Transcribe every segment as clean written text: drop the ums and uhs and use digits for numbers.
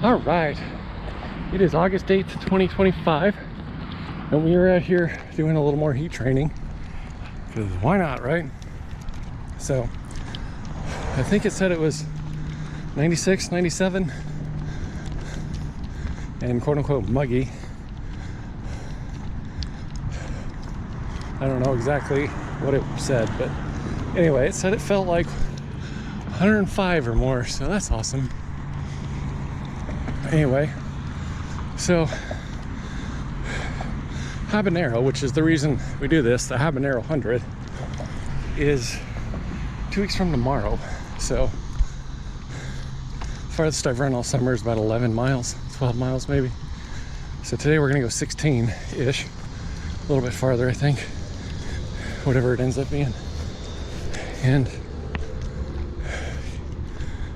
All right, it is August 8th, 2025, and we are out here doing a little more heat training, because why not, right? So, I think it said it was 96, 97, and quote-unquote muggy. I don't know exactly what it said, but anyway, it said it felt like 105 or more, so that's awesome. Anyway, so Habanero, which is the reason we do this, the Habanero 100, is 2 weeks from tomorrow. So farthest I've run all summer is about 11 miles, 12 miles maybe. So today we're gonna go 16-ish, a little bit farther I think, whatever it ends up being, and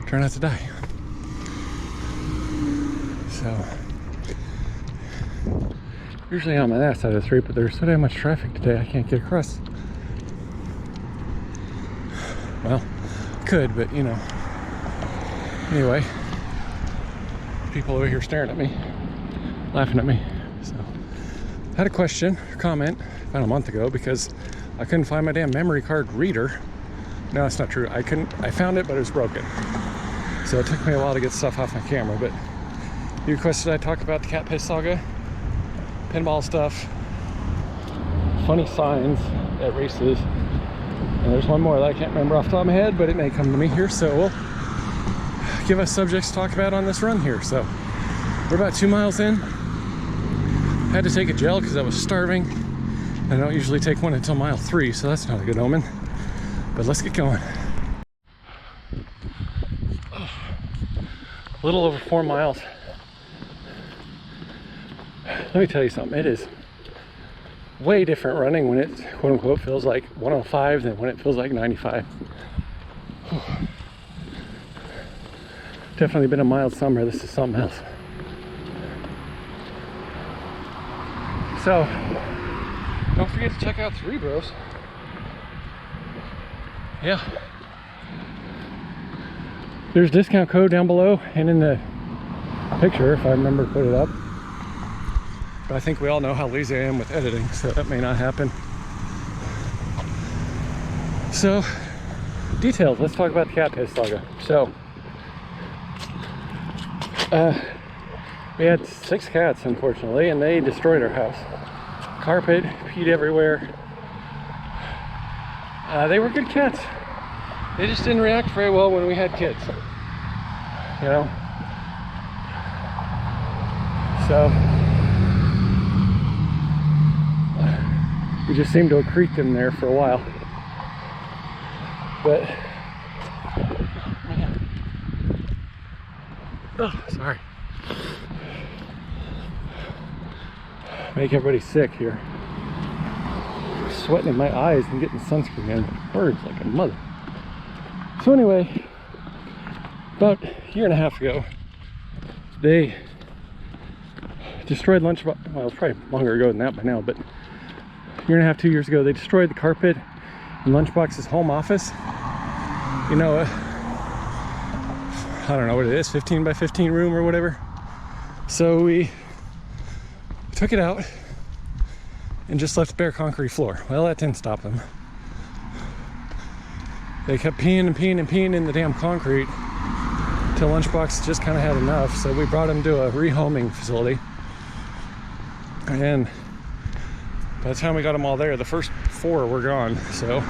try not to die. So usually I'm on that side of the street, but there's so damn much traffic today I can't get across. Well, could, but you know. Anyway, people over here staring at me, laughing at me. So I had a question or comment about a month ago because I couldn't find my damn memory card reader. No, that's not true. I found it, but it was broken. So it took me a while to get stuff off my camera, but you requested I talk about the cat piss saga, pinball stuff, funny signs at races, and there's one more that I can't remember off the top of my head, but it may come to me here, so we'll give us subjects to talk about on this run here. So we're about 2 miles in. Had to take a gel because I was starving. I don't usually take one until mile 3, so that's not a good omen, but let's get going. A little over 4 miles. Let me tell you something, it is way different running when it quote unquote feels like 105 than when it feels like 95. Definitely been a mild summer. This is something else. So don't forget to check out Cerebros. Yeah, there's a discount code down below and in the picture if I remember to put it up. But I think we all know how lazy I am with editing, so that may not happen. So, details. Let's talk about the cat piss saga. So, we had 6 cats, unfortunately, and they destroyed our house. Carpet, peed everywhere. They were good cats. They just didn't react very well when we had kids. You know? So, we just seemed to accrete them there for a while. But, oh, sorry. Make everybody sick here. Sweating in my eyes and getting sunscreen in. Birds like a mother. So anyway, about a year and a half ago, they destroyed Lunchbox. Well, it's probably longer ago than that by now, but a year and a half, 2 years ago, they destroyed the carpet in Lunchbox's home office. You know, I don't know what it is, 15 by 15 room or whatever. So we took it out and just left bare concrete floor. Well, that didn't stop them. They kept peeing and peeing and peeing in the damn concrete till Lunchbox just kind of had enough. So we brought him to a rehoming facility. And by the time we got them all there, the first 4 were gone. So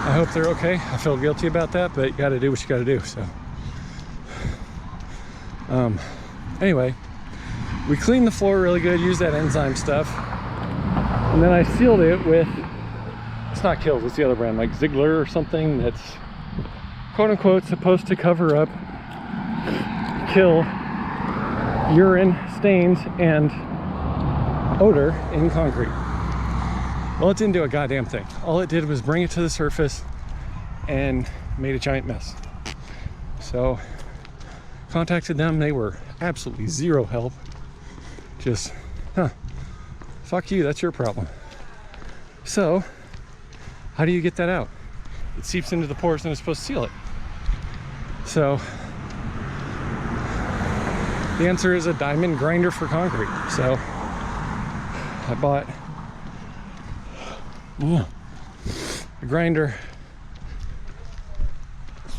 I hope they're okay. I feel guilty about that, but you got to do what you got to do. So anyway, we cleaned the floor really good, used that enzyme stuff, and then I sealed it with, it's not Kills, it's the other brand, like Ziegler or something, that's quote unquote supposed to cover up, kill urine stains and odor in concrete. Well, it didn't do a goddamn thing. All it did was bring it to the surface and made a giant mess. So contacted them, they were absolutely zero help. Just, fuck you, that's your problem. So how do you get that out? It seeps into the pores and it's supposed to seal it. So The answer is a diamond grinder for concrete. So I bought a grinder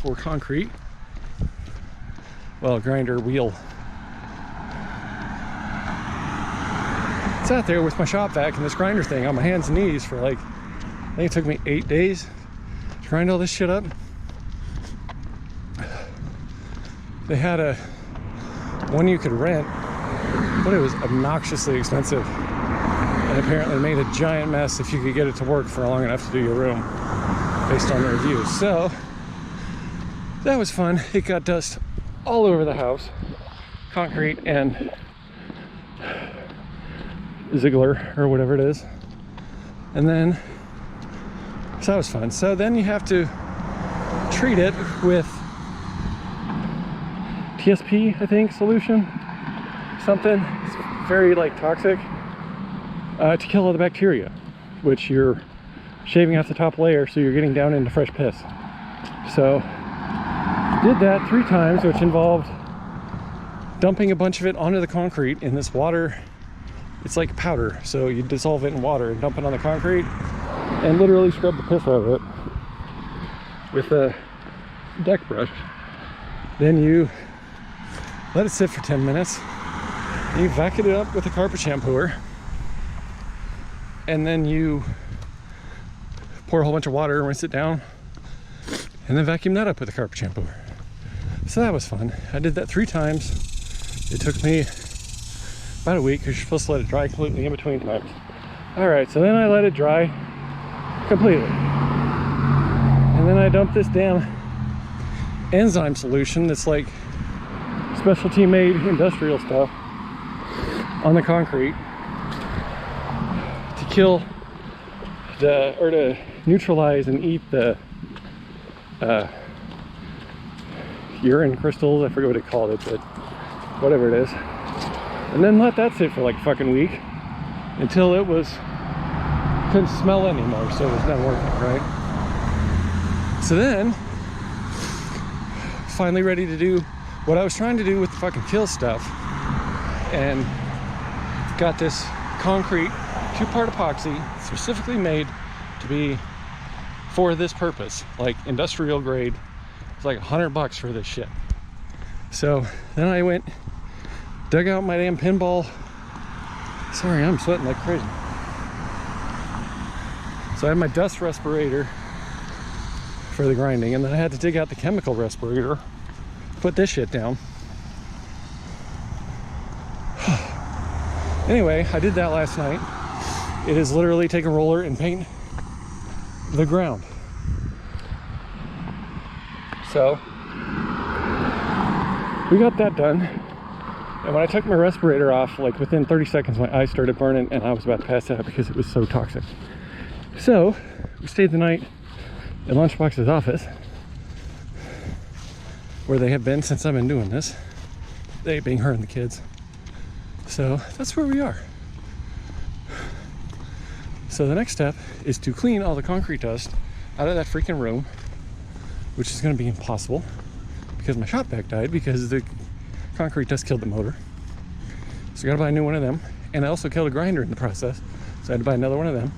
for concrete. Well, a grinder wheel. It's out there with my shop vac and this grinder thing on my hands and knees for like, I think it took me 8 days to grind all this shit up. They had a one you could rent, but it was obnoxiously expensive. And apparently made a giant mess if you could get it to work for long enough to do your room, based on the reviews. So that was fun. It got dust all over the house, concrete and Ziegler or whatever it is. And then, so that was fun. So then you have to treat it with TSP, I think, solution, something. It's very like toxic to kill all the bacteria, which you're shaving off the top layer, so you're getting down into fresh piss. So did that 3 times, which involved dumping a bunch of it onto the concrete in this water. It's like powder, so you dissolve it in water and dump it on the concrete and literally scrub the piss out of it with a deck brush. Then you let it sit for 10 minutes, and you vacuum it up with a carpet shampooer, and then you pour a whole bunch of water, rinse it down, and then vacuum that up with a carpet shampooer. So that was fun. I did that 3 times. It took me about a week because you're supposed to let it dry completely in between times. All right, so then I let it dry completely. And then I dumped this damn enzyme solution that's like specialty made industrial stuff on the concrete to kill the, or to neutralize and eat the urine crystals. I forget what it called it, but whatever it is. And then let that sit for like a fucking week until it was, couldn't smell anymore, so it was not working, right? So then, finally ready to do what I was trying to do with the fucking kill stuff, and got this concrete 2-part epoxy specifically made to be for this purpose, like industrial grade. It's like $100 for this shit. So then I went, dug out my damn pinball. Sorry, I'm sweating like crazy. So I had my dust respirator for the grinding, and then I had to dig out the chemical respirator, put this shit down. Anyway, I did that last night. It is literally take a roller and paint the ground. So we got that done. And when I took my respirator off, like within 30 seconds, my eyes started burning and I was about to pass out because it was so toxic. So we stayed the night in Lunchbox's office, where they have been since I've been doing this. They being her and the kids. So that's where we are. So the next step is to clean all the concrete dust out of that freaking room, which is going to be impossible because my shop vac died because the concrete dust killed the motor. So I gotta buy a new one of them, and I also killed a grinder in the process, so I had to buy another one of them.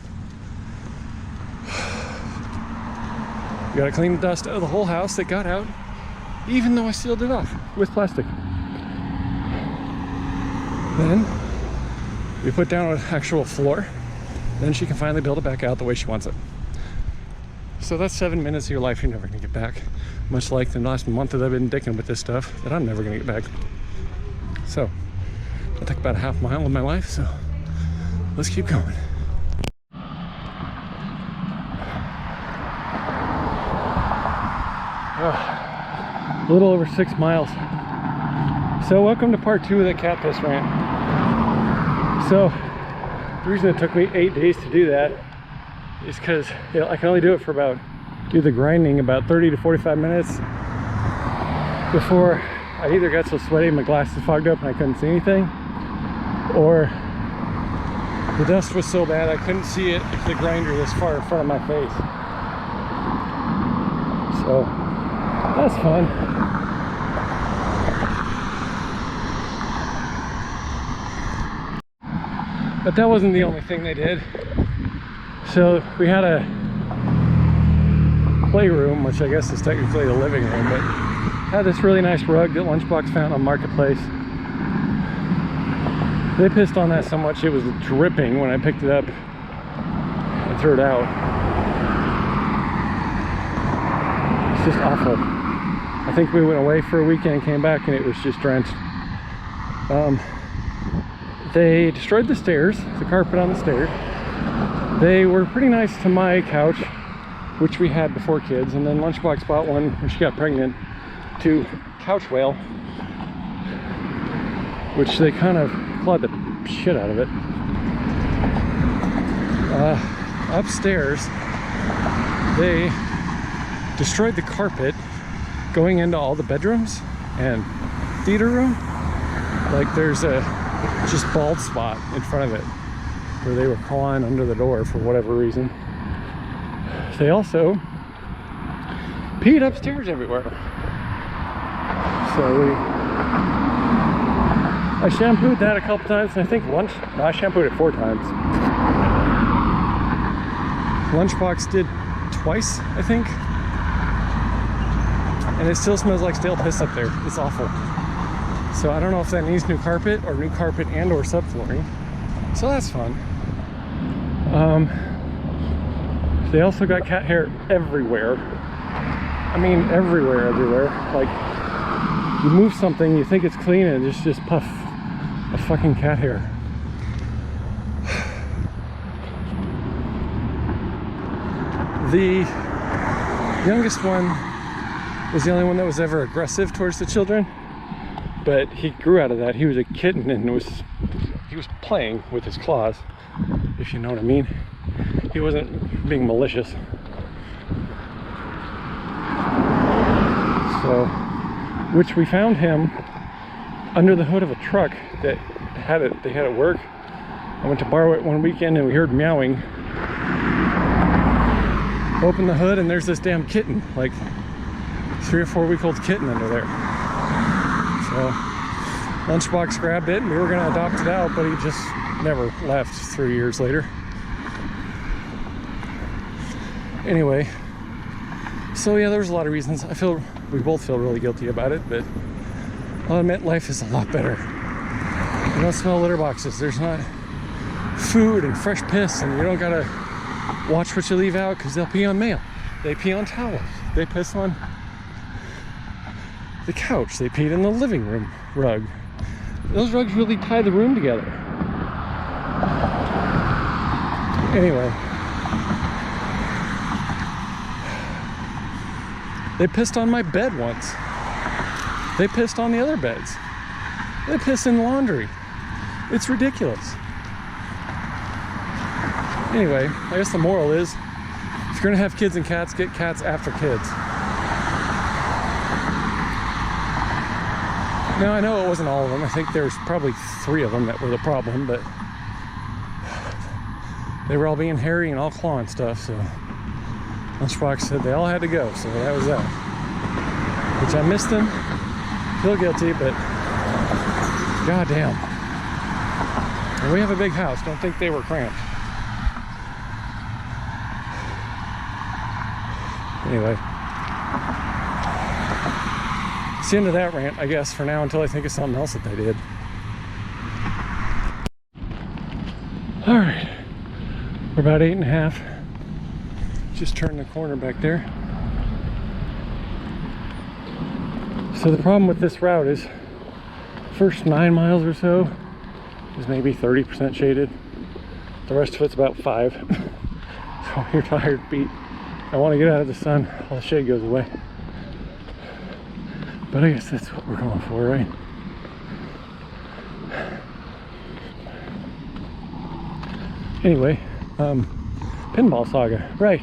You gotta clean the dust out of the whole house that got out, even though I sealed it off with plastic. Then we put down an actual floor, then she can finally build it back out the way she wants it. So that's 7 minutes of your life you're never gonna get back. Much like the last month that I've been dicking with this stuff that I'm never gonna get back. So I took about a half mile of my life, so let's keep going. A little over 6 miles. So welcome to part 2 of the cat piss rant. So the reason it took me 8 days to do that is because I can only do it for do the grinding about 30 to 45 minutes before I either got so sweaty my glasses fogged up and I couldn't see anything, or the dust was so bad I couldn't see it, the grinder this far in front of my face. So that's fun. But that wasn't the only thing they did. So we had a playroom, which I guess is technically the living room, but had this really nice rug that Lunchbox found on Marketplace. They pissed on that so much it was dripping when I picked it up and threw it out. It's just awful. I think we went away for a weekend and came back and it was just drenched. They destroyed the stairs, the carpet on the stairs. They were pretty nice to my couch, which we had before kids, and then Lunchbox bought one when she got pregnant to Couch Whale, which they kind of clawed the shit out of it. Upstairs, they destroyed the carpet going into all the bedrooms and theater room. Like there's a just bald spot in front of it where they were clawing under the door for whatever reason. They also peed upstairs everywhere. So I shampooed that a couple times, and I think I shampooed it 4 times. Lunchbox did twice, I think. And it still smells like stale piss up there. It's awful. So I don't know if that needs new carpet and or subflooring. So that's fun. They also got cat hair everywhere. I mean, everywhere. Like, you move something, you think it's clean, and it's just puff of fucking cat hair. The youngest one was the only one that was ever aggressive towards the children, but he grew out of that. He was a kitten and he was playing with his claws, if you know what I mean. He wasn't being malicious. So, which we found him under the hood of a truck that they had at work. I went to borrow it one weekend and we heard meowing. Open the hood and there's this damn kitten, like 3 or 4 week old kitten under there. So Lunchbox grabbed it and we were gonna adopt it out, but he just never left 3 years later. Anyway, so yeah, there's a lot of reasons. We both feel really guilty about it, but I'll admit life is a lot better. You don't smell litter boxes. There's not food and fresh piss, and you don't gotta watch what you leave out because they'll pee on mail. They pee on towels. They piss on the couch. They peed in the living room rug. Those rugs really tie the room together. Anyway, they pissed on my bed once. They pissed on the other beds. They piss in laundry. It's ridiculous. Anyway, I guess the moral is, if you're gonna have kids and cats, get cats after kids. Now, I know it wasn't all of them. I think there was probably 3 of them that were the problem, but they were all being hairy and all claw and stuff, so Lunchbox said they all had to go, so that was that. Which I missed them, feel guilty, but goddamn. And we have a big house, don't think they were cramped. Anyway, it's the end of that rant, I guess, for now, until I think of something else that they did. All right, we're about 8.5. Just turned the corner back there. So the problem with this route is, first 9 miles or so is maybe 30% shaded. The rest of it's about 5. So you're tired, beat. I want to get out of the sun, all the shade goes away. But I guess that's what we're going for, right? Anyway, pinball saga, right?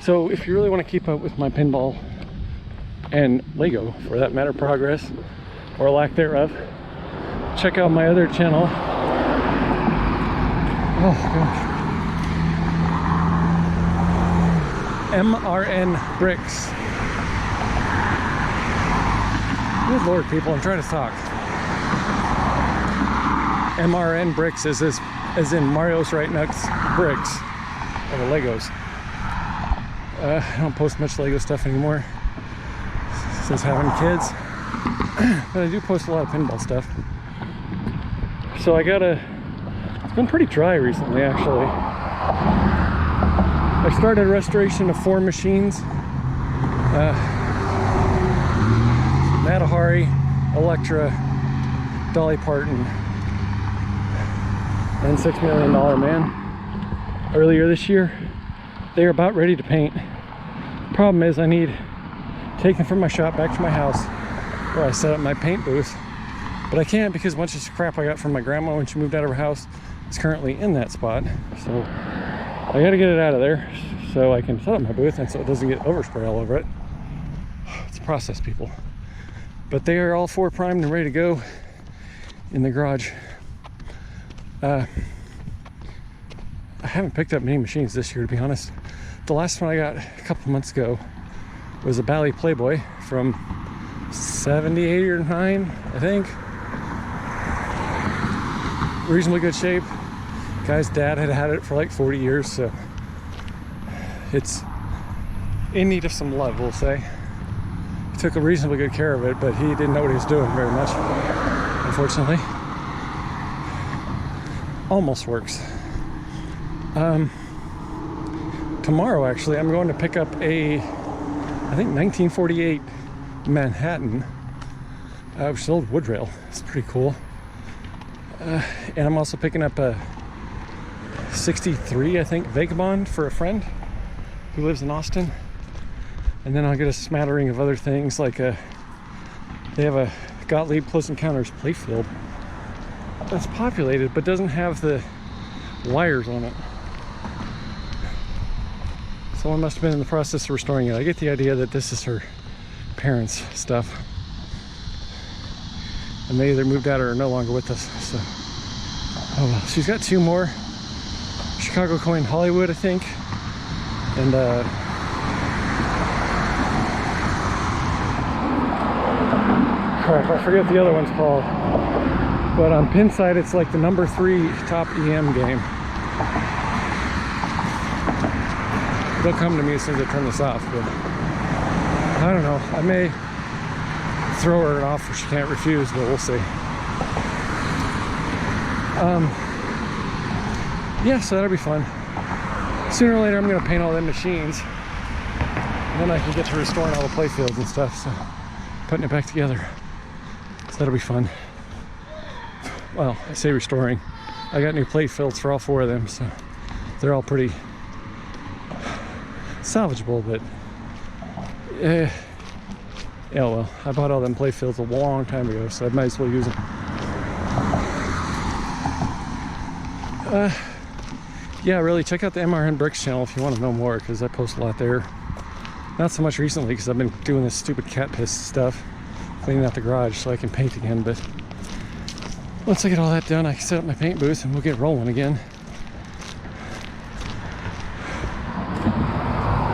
So if you really want to keep up with my pinball and Lego, for that matter, progress or lack thereof, check out my other channel. Oh gosh. MRN Bricks. Good Lord, people, I'm trying to talk. MRN bricks as in Mario's Right Nuts bricks, or the Legos. I don't post much Lego stuff anymore since having kids, but I do post a lot of pinball stuff. So it's been pretty dry recently actually. I started a restoration of 4 machines. Matahari, Electra, Dolly Parton, and $6 Million Man. Earlier this year, they were about ready to paint. Problem is I need to take them from my shop back to my house where I set up my paint booth. But I can't because a bunch of crap I got from my grandma when she moved out of her house is currently in that spot. So I gotta get it out of there so I can set up my booth and so it doesn't get overspray all over it. It's a process, people. But they are all 4 primed and ready to go in the garage. I haven't picked up many machines this year, to be honest. The last one I got a couple months ago was a Bally Playboy from 78 or 9, I think. Reasonably good shape. Guy's dad had it for like 40 years, so it's in need of some love, we'll say. He took a reasonably good care of it, but he didn't know what he was doing very much, unfortunately. Almost works. Tomorrow, actually, I'm going to pick up a, I think, 1948 Manhattan, which is an old wood rail. It's pretty cool. And I'm also picking up a 63, I think, Vagabond for a friend who lives in Austin. And then I'll get a smattering of other things, like they have a Gottlieb Close Encounters playfield that's populated but doesn't have the wires on it. Someone must have been in the process of restoring it. I get the idea that this is her parents' stuff, and they either moved out or are no longer with us. So, oh well. She's got 2 more. Chicago Coin Hollywood, I think, and crap, I forget what the other one's called. But on Pinside, it's like the number 3 top EM game. They'll come to me as soon as I turn this off, but I don't know. I may throw her off if she can't refuse, but we'll see. Yeah, so that'll be fun. Sooner or later, I'm going to paint all them machines, and then I can get to restoring all the playfields and stuff, so putting it back together. So that'll be fun. Well, I say restoring. I got new playfields for all 4 of them, so they're all pretty salvageable, but yeah, well, I bought all them playfields a long time ago, so I might as well use them. Yeah, really, check out the MRN Bricks channel if you want to know more, because I post a lot there. Not so much recently, because I've been doing this stupid cat piss stuff, cleaning out the garage so I can paint again, but once I get all that done, I can set up my paint booth and we'll get rolling again.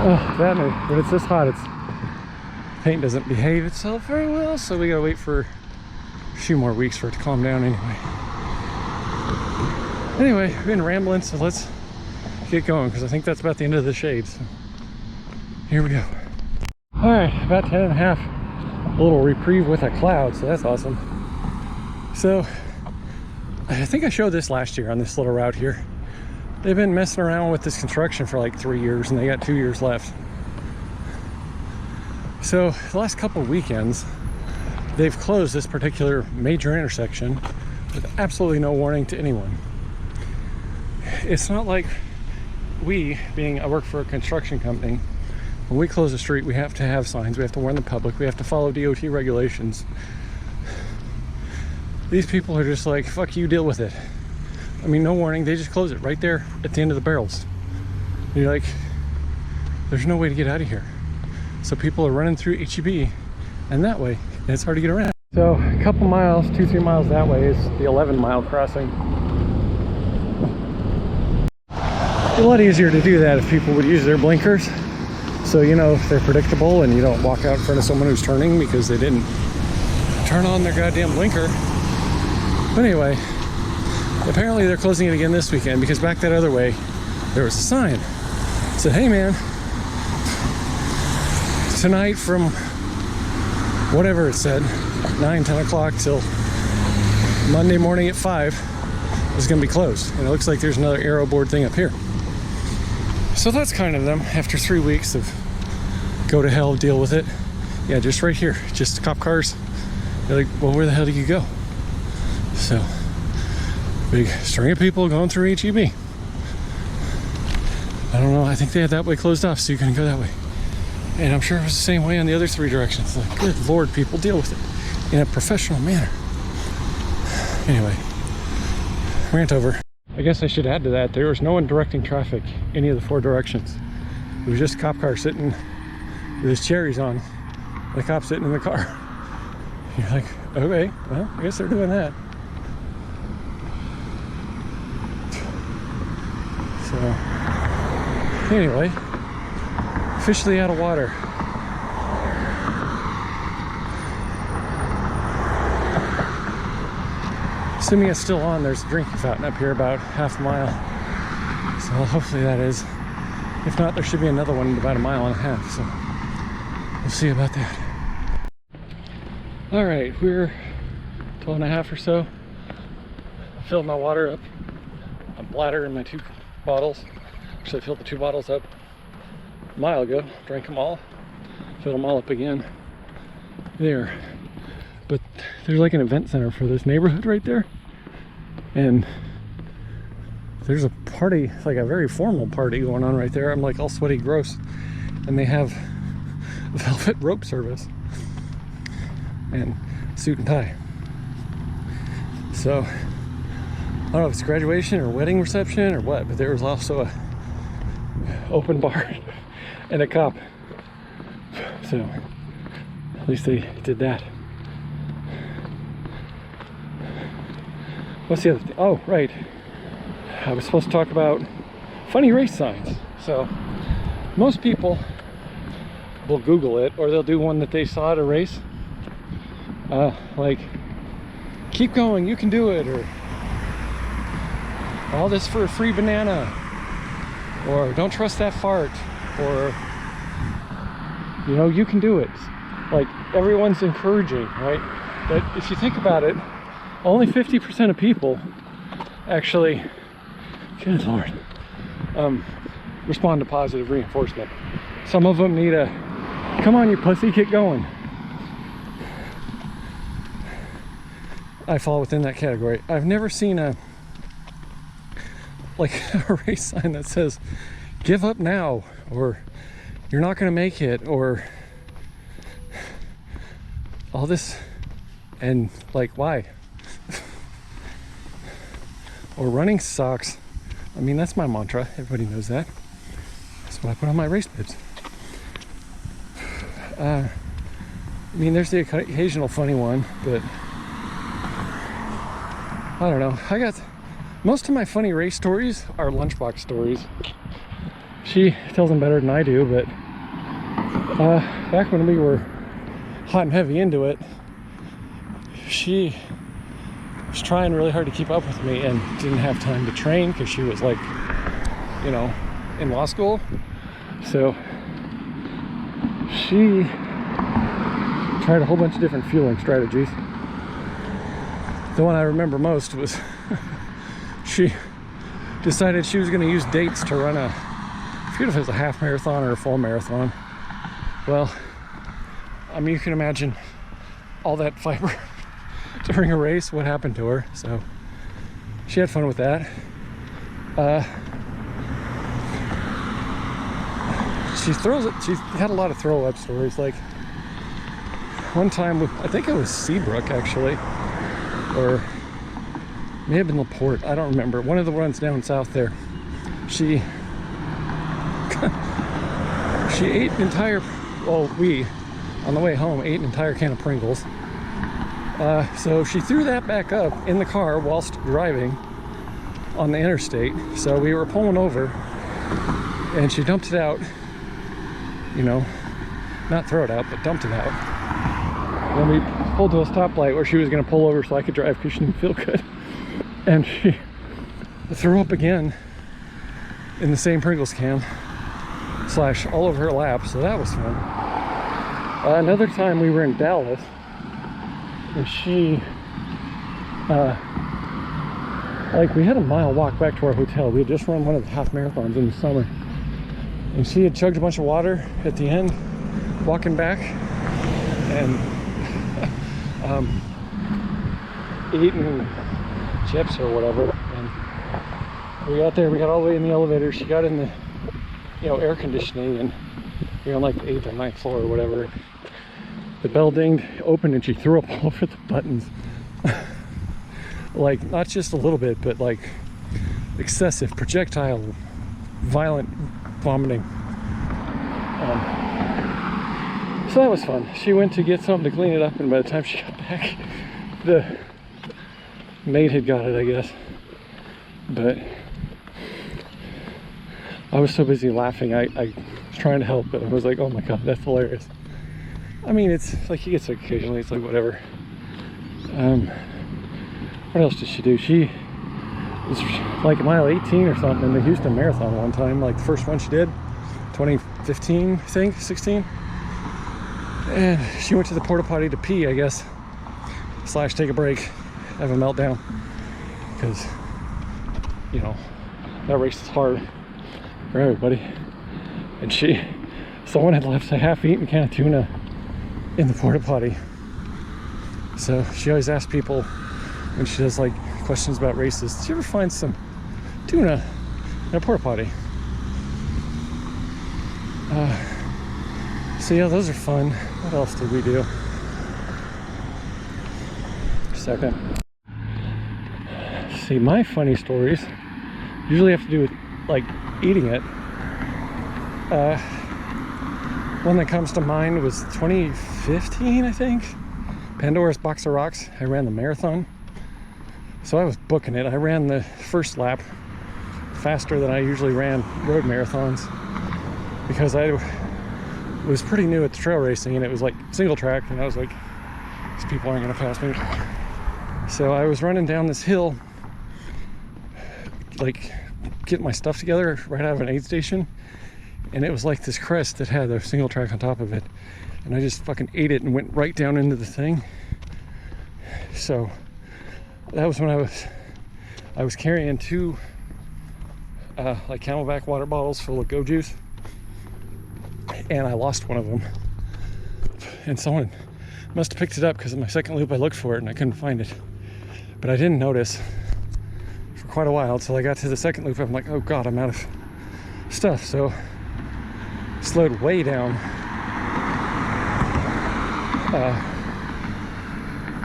Oh, that may, when it's this hot, paint doesn't behave itself very well, so we gotta wait for a few more weeks for it to calm down anyway. Anyway, we've been rambling, so let's get going, because I think that's about the end of the shade. So here we go. All right, about 10 and a half. A little reprieve with a cloud, so that's awesome. So I think I showed this last year on this little route here. They've been messing around with this construction for like 3 years, and they got 2 years left. So the last couple of weekends, they've closed this particular major intersection with absolutely no warning to anyone. It's not like I work for a construction company. When we close a street, we have to have signs, we have to warn the public, we have to follow DOT regulations. These people are just like, fuck you, deal with it. I mean, no warning, they just close it right there at the end of the barrels. And you're like, there's no way to get out of here. So people are running through HEB and that way, and it's hard to get around. So a couple miles, 2-3 miles that way is the 11-mile crossing. It's a lot easier to do that if people would use their blinkers. So, you know, if they're predictable and you don't walk out in front of someone who's turning because they didn't turn on their goddamn blinker. But anyway, Apparently they're closing it again this weekend because back that other way, there was a sign. It said, hey man, tonight from whatever it said, 9, 10 o'clock till Monday morning at 5 is gonna be closed. And it looks like there's another arrow board thing up here. So that's kind of them after 3 weeks of go to hell, deal with it. Yeah, just right here, just cop cars. They're like, well, where the hell do you go? So, big string of people going through HEB. I don't know, I think they had that way closed off so you couldn't go that way. And I'm sure it was the same way on the other 3 directions. Like, good Lord, people, deal with it in a professional manner. Anyway, rant over. I guess I should add to that, there was no one directing traffic any of the 4 directions. It was just a cop car sitting with his cherries on, the cop sitting in the car. You're like, okay, well, I guess they're doing that. So, anyway, officially out of water. Assuming it's still on, there's a drinking fountain up here about half a mile. So hopefully that is. If not, there should be another one in about 1.5 miles. So we'll see about that. All right, we're 12.5 or so. Filled my water up, a bladder in my 2 bottles. Actually, I filled the 2 bottles up a mile ago, drank them all, filled them all up again there. But there's like an event center for this neighborhood right there. And there's a party, like a very formal party going on right there. I'm like all sweaty, gross. And they have velvet rope service and suit and tie. So I don't know if it's graduation or wedding reception or what, but there was also a open bar and a cop. So at least they did that. What's the other thing? Oh, right. I was supposed to talk about funny race signs. So most people will Google it, or they'll do one that they saw at a race. Like, keep going, you can do it, or all this for a free banana, or don't trust that fart, or, you know, you can do it. Like, everyone's encouraging, right? But if you think about it, only 50% of people actually, good Lord, respond to positive reinforcement. Some of them need a, come on you pussy, get going. I fall within that category. I've never seen a race sign that says, give up now, or you're not gonna make it, or all this, and like, why? Or running socks. I mean, that's my mantra. Everybody knows that. That's what I put on my race bibs. I mean, there's the occasional funny one, but I don't know. I got most of my funny race stories are Lunchbox stories. She tells them better than I do, but back when we were hot and heavy into it, she was trying really hard to keep up with me and didn't have time to train because she was, like, you know, in law school. So she tried a whole bunch of different fueling strategies. The one I remember most was she decided she was going to use dates to run a, I forget if it was a half marathon or a full marathon. Well, I mean, you can imagine all that fiber during a race, what happened to her. So she had fun with that. She had a lot of throw up stories. Like one time, I think it was Seabrook actually, or may have been LaPorte, I don't remember. One of the runs down south there, she ate an entire, well, we on the way home ate an entire can of Pringles. So she threw that back up in the car whilst driving on the interstate. So we were pulling over and she dumped it out, you know, not throw it out, but dumped it out. Then we pulled to a stoplight where she was going to pull over so I could drive because she didn't feel good. And she threw up again in the same Pringles can / all over her lap, so that was fun. Another time we were in Dallas, and she like, we had a mile walk back to our hotel. We had just run one of the half marathons in the summer, and she had chugged a bunch of water at the end walking back, and eating chips or whatever. And we got there, we got all the way in the elevator. She got in the, you know, air conditioning, and we were on like the 8th or 9th floor or whatever. The bell dinged, opened, and she threw up all over the buttons. Like, not just a little bit, but like excessive, projectile, violent vomiting. So that was fun. She went to get something to clean it up, and by the time she got back, the maid had got it, I guess. But I was so busy laughing, I was trying to help, but I was like, oh my god, that's hilarious. I mean, it's like, you get sick occasionally, it's like whatever. What else did she do? She was like mile 18 or something in the Houston Marathon one time, like the first one she did, 2015, I think, 16. And she went to the porta potty to pee, I guess, / take a break, have a meltdown, because, you know, that race is hard for everybody. And someone had left a half-eaten can of tuna in the porta potty. So she always asks people when she does like questions about races, did you ever find some tuna in a porta potty? So yeah, those are fun. What else did we do? Second. See, my funny stories usually have to do with like eating it. One that comes to mind was 2015, I think. Pandora's Box of Rocks. I ran the marathon, so I was booking it. I ran the first lap faster than I usually ran road marathons, because I was pretty new at the trail racing, and it was like single track, and I was like, these people aren't gonna pass me. So I was running down this hill, like getting my stuff together right out of an aid station, and it was like this crest that had a single track on top of it, and I just fucking ate it and went right down into the thing. So that was when I was carrying 2 like Camelback water bottles full of Go Juice, and I lost one of them, and someone must have picked it up, because in my second loop I looked for it and I couldn't find it, but I didn't notice for quite a while until I got to the second loop. I'm like, oh god, I'm out of stuff. So slowed way down,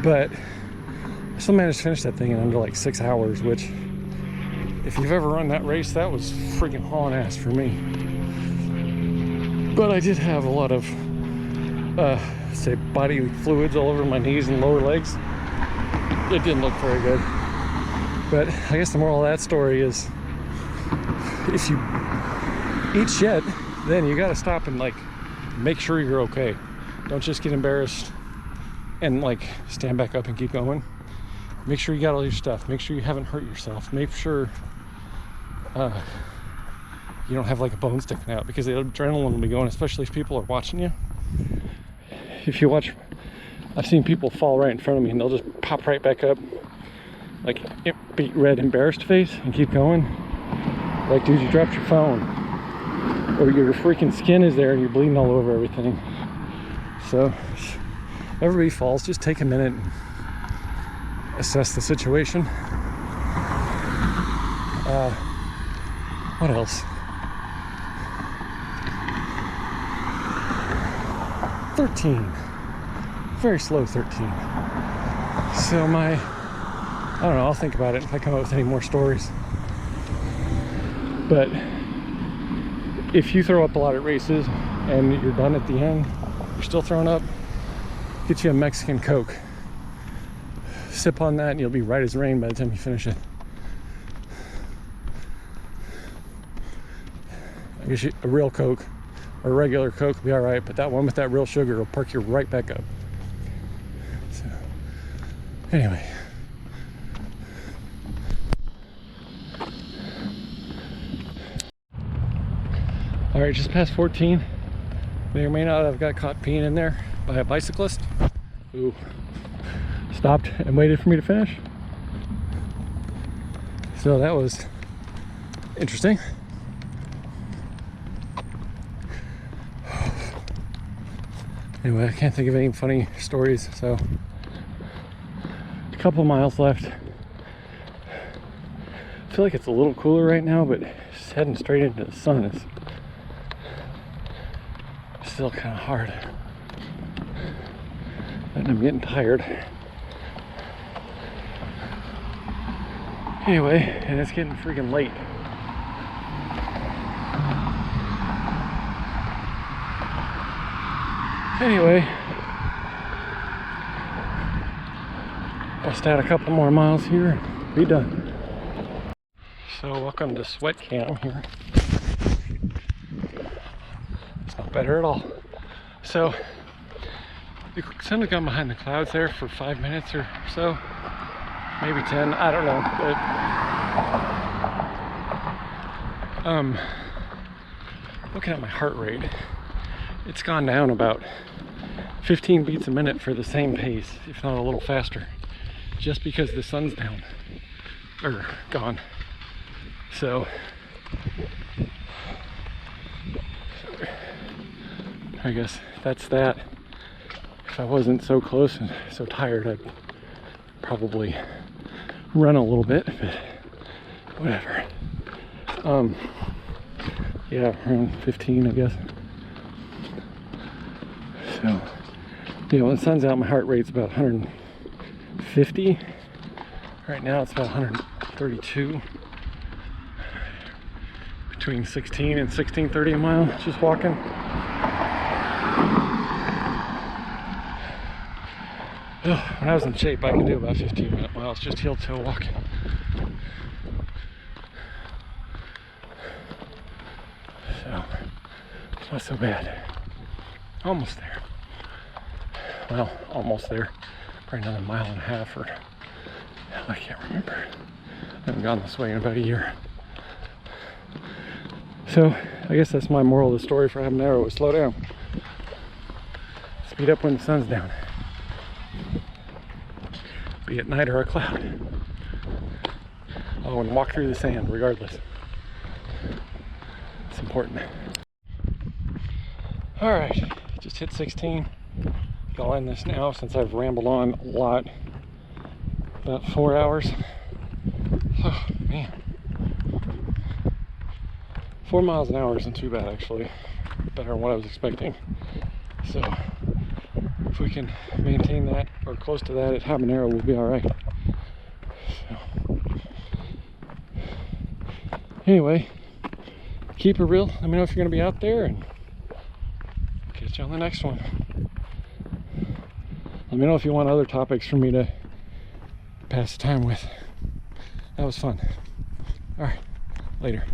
but I still managed to finish that thing in under like 6 hours, which, if you've ever run that race, that was freaking hauling ass for me. But I did have a lot of say body fluids all over my knees and lower legs. It didn't look very good. But I guess the moral of that story is, if you eat shit, then you gotta stop and like make sure you're okay. Don't just get embarrassed and like stand back up and keep going. Make sure you got all your stuff. Make sure you haven't hurt yourself. Make sure you don't have like a bone sticking out, because the adrenaline will be going, especially if people are watching you. If you watch, I've seen people fall right in front of me and they'll just pop right back up, like beat red embarrassed face, and keep going. Like, dude, you dropped your phone, or your freaking skin is there and you're bleeding all over everything. So everybody falls, just take a minute and assess the situation. What else? 13. Very slow 13. So I don't know, I'll think about it if I come up with any more stories. But if you throw up a lot at races and you're done at the end, you're still throwing up, get you a Mexican Coke. Sip on that and you'll be right as rain by the time you finish it. I guess a real Coke or a regular Coke will be all right, but that one with that real sugar will perk you right back up. So, anyway. All right, just past 14. May or may not have got caught peeing in there by a bicyclist who stopped and waited for me to finish. So that was interesting. Anyway, I can't think of any funny stories, so a couple miles left. I feel like it's a little cooler right now, but just heading straight into the sun is still kind of hard. And I'm getting tired. Anyway, and it's getting freaking late. Anyway, bust out a couple more miles here, be done. So welcome to Sweat Cam here. It's not better at all. So the sun has gone behind the clouds there for 5 minutes or so, maybe 10, I don't know. But looking at my heart rate, it's gone down about 15 beats a minute for the same pace, if not a little faster, just because the sun's down or gone. So I guess that's that. If I wasn't so close and so tired, I'd probably run a little bit, but whatever. Yeah, around 15, I guess. So, you know, when the sun's out, my heart rate's about 150. Right now it's about 132. Between 16 and 16:30 a mile, just walking. When I was in shape, I could do about 15-minute miles, just heel toe walking. So, it's not so bad. Almost there. Well, almost there. Probably another mile and a half, or I can't remember. I haven't gone this way in about a year. So, I guess that's my moral of the story for Habanero, is slow down. Speed up when the sun's down. Be it night or a cloud. Oh, and walk through the sand regardless. It's important. Alright, just hit 16. I'll end this now since I've rambled on a lot. About 4 hours. Oh, man. 4 miles an hour isn't too bad, actually. Better than what I was expecting. So, if we can maintain that or close to that at Habanero, we'll be alright. So, anyway, keep it real. Let me know if you're going to be out there, and catch you on the next one. Let me know if you want other topics for me to pass the time with. That was fun. Alright, later.